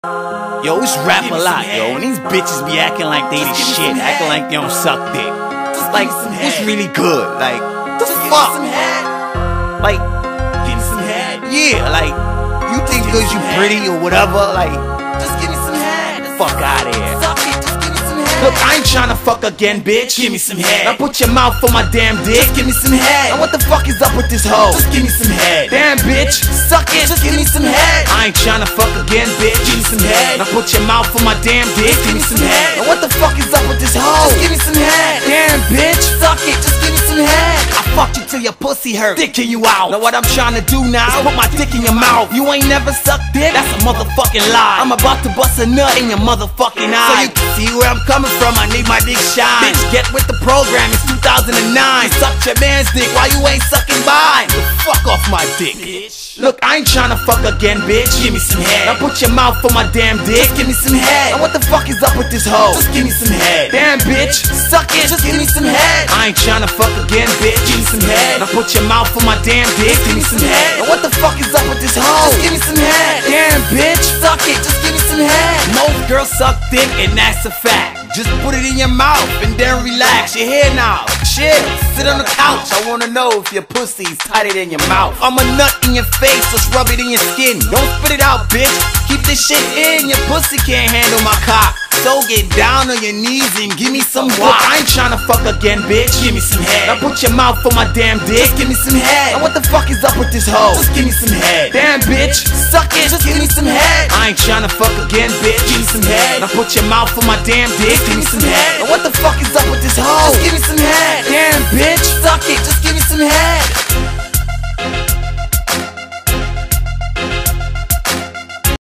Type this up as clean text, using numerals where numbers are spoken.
Yo, it's rap a lot, yo. And these bitches be acting like they the shit, acting like they don't suck dick. It's like, what's really good? Like, the fuck? Like, Give me some head. yeah, like, you think because you pretty or whatever, like, Just give me some head. fuck out of here. Suck it, just give me some head. Look, I ain't tryna fuck again, bitch. Give me some head. Now put your mouth on my damn dick. Just give me some head. Now what the fuck is up with this hoe? Just give me some head. Damn, bitch, suck it. Just give me some head. I ain't tryna fuck again, bitch. Give me some head. Now put your mouth on my damn dick. Give me some head. Now what the fuck is up with this hoe? Just give me some head. Damn, bitch, Suck it, just give me some head. I fucked you till your pussy hurt, dicking you out. Now what I'm trying to do now is put my dick in your mouth. You ain't never sucked dick? That's a motherfucking lie. I'm about to bust a nut in your motherfucking eye. So you can see where I'm coming from, I need my dick shine. Bitch, get with the program, it's 2009. Suck your man's dick while you ain't sucking mine. The fuck off my dick, Bitch. Look, I ain't tryna fuck again, bitch. Give me some head. Now put your mouth on my damn dick. Just give me some head. Now what the fuck is up with this hoe? Just give me some head. Damn, bitch, suck it. Just give me some head. I ain't tryna fuck again, bitch. Give me some head. Now put your mouth on my damn dick. Give me some head. Now what the fuck is up with this hoe? Just give me some head. Damn, bitch, Suck it, just give me some head. most girls suck dick and that's a fact. Just put it in your mouth and then relax. You're here now, chill, sit on the couch. I wanna know if your pussy's tighter than your mouth. I'm a nut in your face, just rub it in your skin. Don't spit it out, bitch. Keep this shit in. Your pussy can't handle my cock. So get down on your knees and give me some wop. Look, I ain't tryna fuck again, bitch. Give me some head. Now put your mouth on my damn dick. Just give me some head. Now what the fuck is up with this hoe? Just give me some head. Damn, bitch, suck it. Just give me some head. I ain't tryna fuck again, bitch. Give me some head. Now put your mouth on my damn dick. Give me some head. Now what the fuck is up with this hoe? Just give me some head. Damn, bitch, Suck it, just give me some head.